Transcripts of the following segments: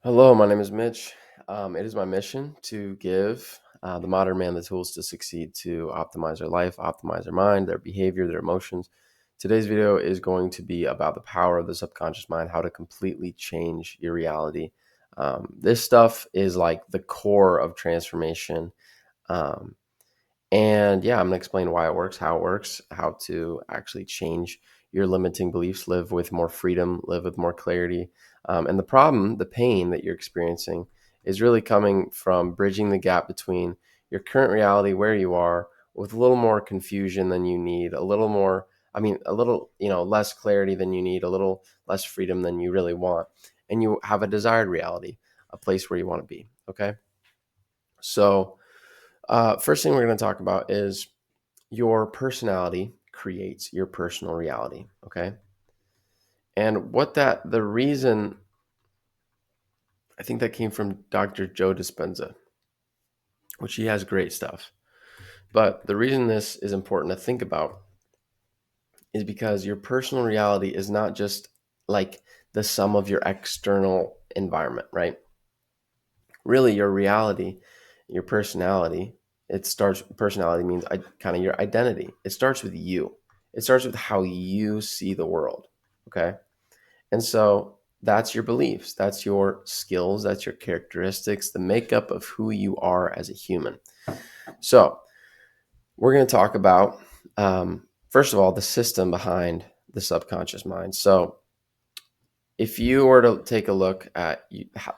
Hello, my name is Mitch. It is my mission to give the modern man the tools to succeed, to optimize their life, optimize their mind, their behavior, their emotions. Today's video is going to be about the power of the subconscious mind, how to completely change your reality. This stuff is like the core of transformation. Um, and yeah, I'm going to explain why it works, how to actually change your limiting beliefs, live with more freedom, live with more clarity. And the problem, the pain that you're experiencing, is really coming from bridging the gap between your current reality, where you are, with a little more confusion than you need, a little more, a little, less clarity than you need, a little less freedom than you really want. And you have a desired reality, a place where you want to be. Okay. So, first thing we're going to talk about is your personality creates your personal reality. Okay. And the reason, I think that came from Dr. Joe Dispenza, which he has great stuff. But the reason this is important to think about is because your personal reality is not just like the sum of your external environment, right? Really, your reality, your personality, personality means kind of your identity. It starts with you, it starts with how you see the world. Okay. And so that's your beliefs, that's your skills, that's your characteristics, the makeup of who you are as a human. So we're going to talk about, first of all, the system behind the subconscious mind. So if you were to take a look at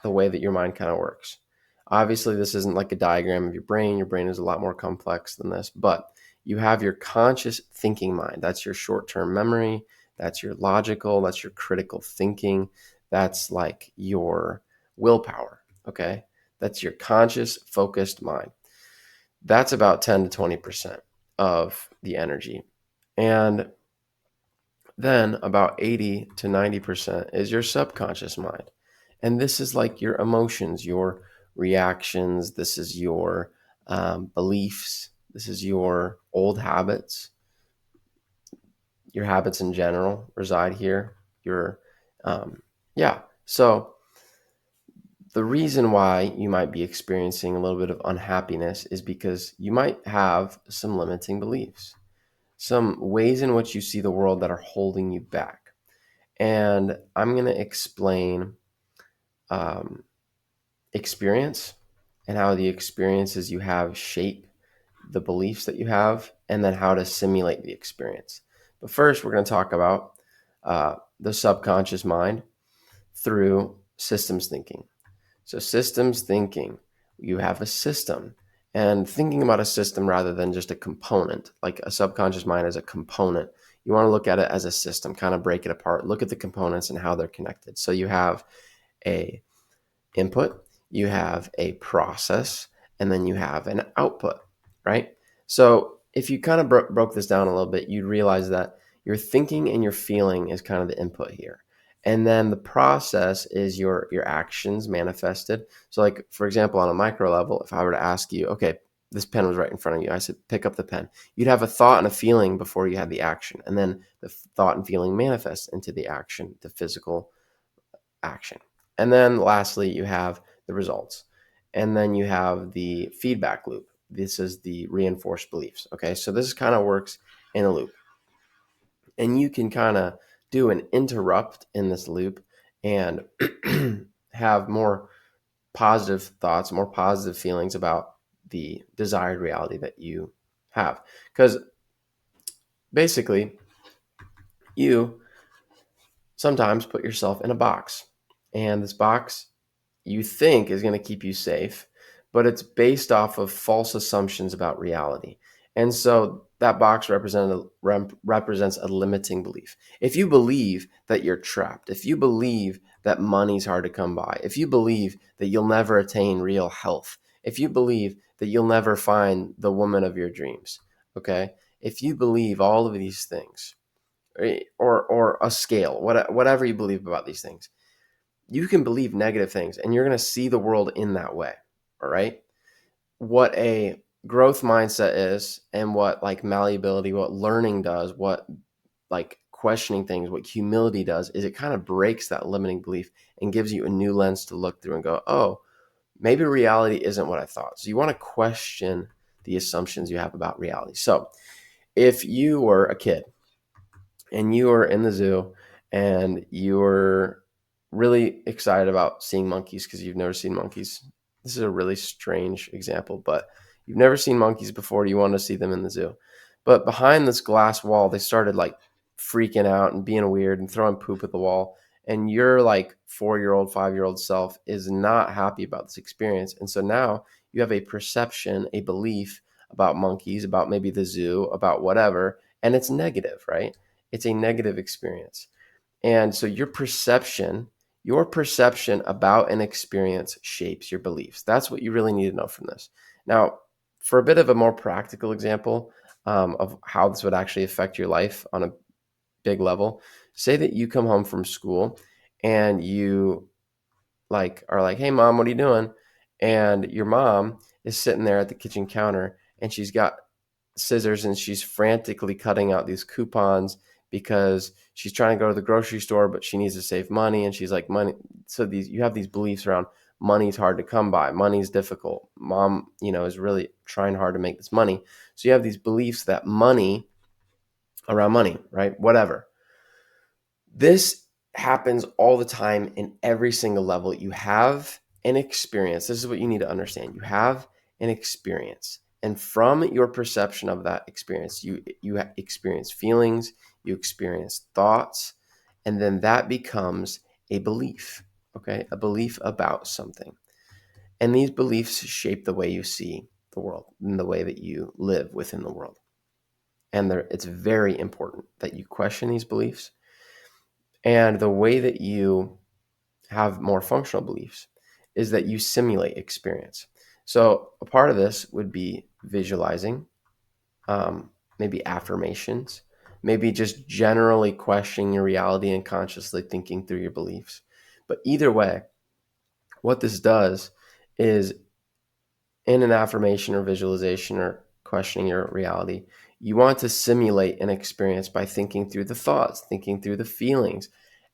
the way that your mind kind of works, obviously this isn't like a diagram of your brain. Your brain is a lot more complex than this, but you have your conscious thinking mind. That's your short-term memory. That's your logical. That's your critical thinking. That's like your willpower. Okay. That's your conscious focused mind. That's about 10 to 20% of the energy. And then about 80 to 90% is your subconscious mind. And this is like your emotions, your reactions. This is your beliefs. This is your old habits. Your habits in general reside here. Yeah. So the reason why you might be experiencing a little bit of unhappiness is because you might have some limiting beliefs, some ways in which you see the world that are holding you back. And I'm going to explain um, experience and how the experiences you have shape the beliefs that you have, and then how to simulate the experience. But first, we're going to talk about the subconscious mind through systems thinking. So, systems thinking, you have a system, and thinking about a system rather than just a component, like a subconscious mind as a component, you want to look at it as a system, kind of break it apart, look at the components and how they're connected. So, you have a input, you have a process, and then you have an output, right? So if you kind of broke this down a little bit, you'd realize that your thinking and your feeling is kind of the input here. And then the process is your actions manifested. So like, for example, on a micro level, if I were to ask you, okay, this pen was right in front of you. I said, pick up the pen. You'd have a thought and a feeling before you had the action. And then the thought and feeling manifests into the action, the physical action. And then lastly, you have the results. And then you have the feedback loop. This is the reinforced beliefs. Okay, so this kind of works in a loop. And you can kind of do an interrupt in this loop and have more positive thoughts, more positive feelings about the desired reality that you have. Because basically, you sometimes put yourself in a box, and this box you think is going to keep you safe, but it's based off of false assumptions about reality. And so that box represents a limiting belief. If you believe that you're trapped, if you believe that money's hard to come by, if you believe that you'll never attain real health, if you believe that you'll never find the woman of your dreams, okay? If you believe all of these things, or a scale, whatever you believe about these things, you can believe negative things and you're going to see the world in that way. All right. What a growth mindset is, and what like malleability, what learning does, what like questioning things, what humility does is it kind of breaks that limiting belief and gives you a new lens to look through and go, oh, maybe reality isn't what I thought. So you want to question the assumptions you have about reality. So if you were a kid and you were in the zoo and you were really excited about seeing monkeys because you've never seen monkeys. This is a really strange example, but you've never seen monkeys before. You want to see them in the zoo. But behind this glass wall, they started like freaking out and being weird and throwing poop at the wall. And your like 4-year-old, 5-year-old self is not happy about this experience. And so now you have a perception, a belief about monkeys, about maybe the zoo, about whatever, and it's negative, right? It's a negative experience. And so your perception about an experience shapes your beliefs. That's what you really need to know from this. Now, for a bit of a more practical example of how this would actually affect your life on a big level, say that you come home from school and you like are like, "Hey mom, what are you doing?" And your mom is sitting there at the kitchen counter and she's got scissors and she's frantically cutting out these coupons because she's trying to go to the grocery store, but she needs to save money. And she's like, money. So you have these beliefs around money's hard to come by. Money's difficult. Mom, is really trying hard to make this money. So you have these beliefs that around money, right? Whatever. This happens all the time in every single level. You have an experience. This is what you need to understand. You have an experience. And from your perception of that experience, you experience feelings, you experience thoughts, and then that becomes a belief, okay? A belief about something. And these beliefs shape the way you see the world and the way that you live within the world. And it's very important that you question these beliefs. And the way that you have more functional beliefs is that you simulate experience. So a part of this would be visualizing, maybe affirmations, maybe just generally questioning your reality and consciously thinking through your beliefs. But either way, what this does is in an affirmation or visualization or questioning your reality, you want to simulate an experience by thinking through the thoughts, thinking through the feelings,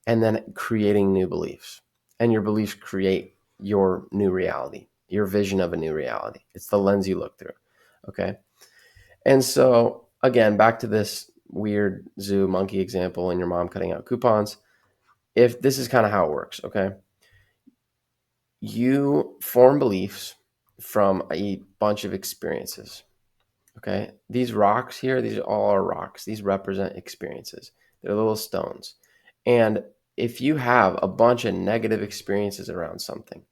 and then creating new beliefs. And your beliefs create your new reality, your vision of a new reality. It's the lens you look through. Okay. And so, again, back to this weird zoo monkey example and your mom cutting out coupons. If this is kind of how it works, okay? You form beliefs from a bunch of experiences. Okay. These rocks here, these all are rocks. These represent experiences. They're little stones. And if you have a bunch of negative experiences around something,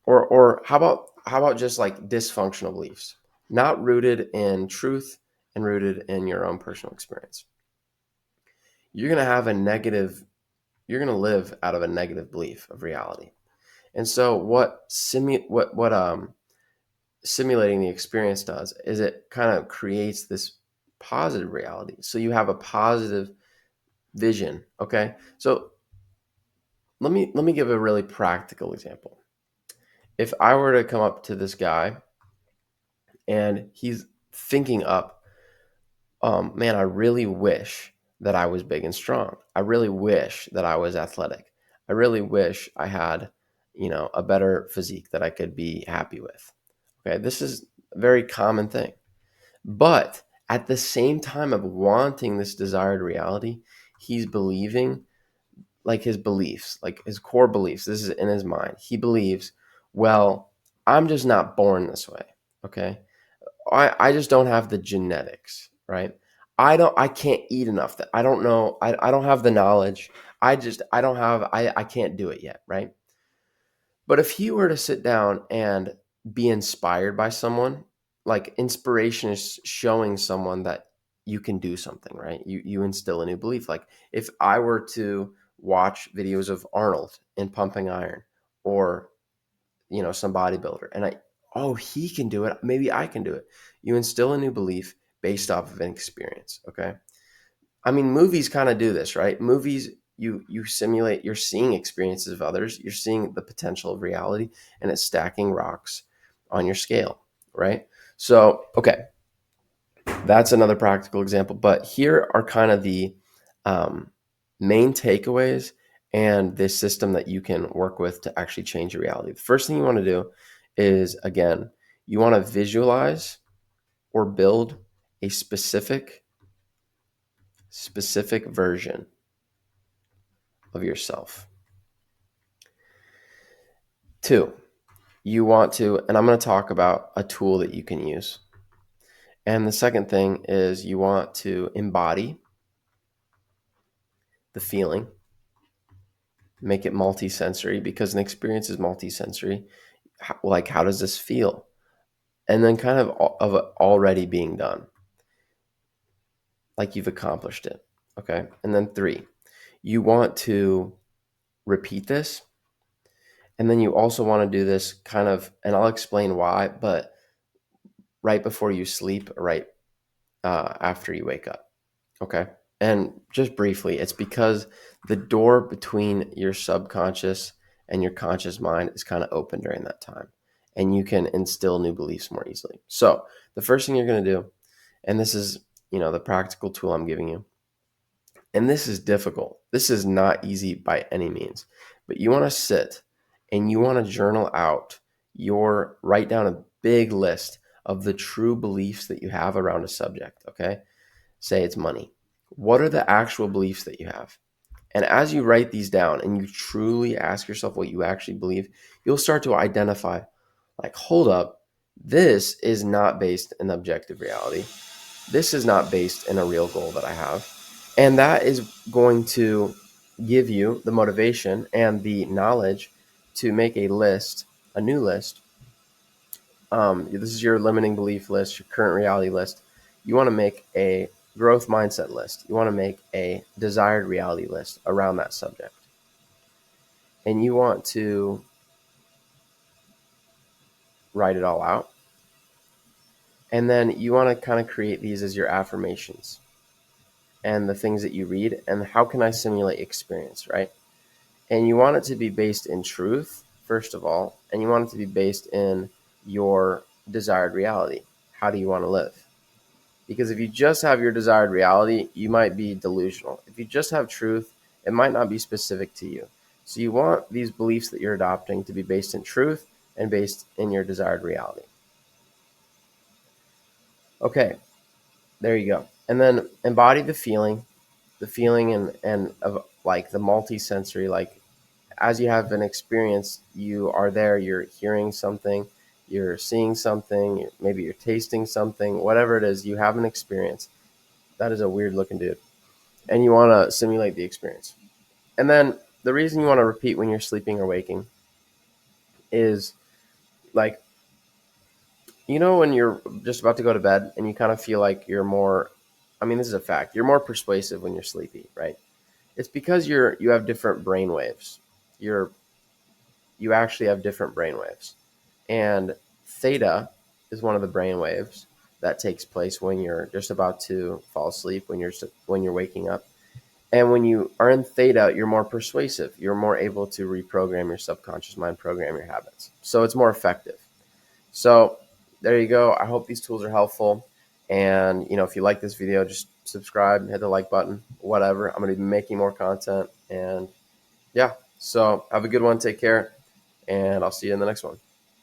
or how about just like dysfunctional beliefs, not rooted in truth and rooted in your own personal experience, you're going to have you're going to live out of a negative belief of reality. And so what simulating the experience does is it kind of creates this positive reality. So you have a positive vision. Okay. So let me give a really practical example. If I were to come up to this guy and he's thinking up, man, I really wish that I was big and strong. I really wish that I was athletic. I really wish I had, a better physique that I could be happy with. Okay. This is a very common thing. But at the same time of wanting this desired reality, he's believing like his beliefs, like his core beliefs. This is in his mind. He believes, well, I'm just not born this way. Okay. I just don't have the genetics, right? I can't eat enough that I don't know. I don't have the knowledge. I can't do it yet. Right. But if he were to sit down and be inspired by someone, like inspiration is showing someone that you can do something, right? You instill a new belief. Like if I were to watch videos of Arnold in pumping iron or some bodybuilder and he can do it, maybe I can do it. You instill a new belief based off of an experience, okay? I mean, movies kind of do this, right? Movies, you simulate, you're seeing experiences of others, you're seeing the potential of reality, and it's stacking rocks on your scale, right? So, okay, that's another practical example. But here are kind of the main takeaways and this system that you can work with to actually change your reality. The first thing you want to do is, again, you want to visualize or build a specific version of yourself. 2, you want to, and I'm going to talk about a tool that you can use. And the second thing is you want to embody the feeling, make it multisensory, because an experience is multisensory. Like, how does this feel? And then kind of it already being done, like you've accomplished it. Okay. And then 3, you want to repeat this. And then you also want to do this kind of, and I'll explain why, but right before you sleep, right after you wake up. Okay. And just briefly, it's because the door between your subconscious and your conscious mind is kind of open during that time. And you can instill new beliefs more easily. So the first thing you're going to do, and this is, the practical tool I'm giving you, and this is difficult. This is not easy by any means, but you want to sit and you want to journal out write down a big list of the true beliefs that you have around a subject. Okay. Say it's money. What are the actual beliefs that you have? And as you write these down and you truly ask yourself what you actually believe, you'll start to identify, like, hold up, this is not based in objective reality. This is not based in a real goal that I have. And that is going to give you the motivation and the knowledge to make a new list. This is your limiting belief list, your current reality list. You want to make a growth mindset list. You want to make a desired reality list around that subject. And you want to write it all out. And then you want to kind of create these as your affirmations and the things that you read and how can I simulate experience, right? And you want it to be based in truth, first of all, and you want it to be based in your desired reality. How do you want to live? Because if you just have your desired reality, you might be delusional. If you just have truth, it might not be specific to you. So you want these beliefs that you're adopting to be based in truth and based in your desired reality. Okay, there you go. And then embody the feeling and of like the multi-sensory, like as you have an experience, you are there, you're hearing something, you're seeing something, maybe you're tasting something, whatever it is, you have an experience. That is a weird looking dude. And you want to simulate the experience. And then the reason you want to repeat when you're sleeping or waking is, like, when you're just about to go to bed and you kind of feel like you're more, this is a fact, you're more persuasive when you're sleepy, right? It's because you have different brain waves. You actually have different brain waves. And theta is one of the brain waves that takes place when you're just about to fall asleep, when you're waking up. And when you are in theta, you're more persuasive. You're more able to reprogram your subconscious mind, program your habits. So it's more effective. So there you go. I hope these tools are helpful. And, if you like this video, just subscribe, hit the like button, whatever. I'm going to be making more content. And yeah, so have a good one. Take care. And I'll see you in the next one.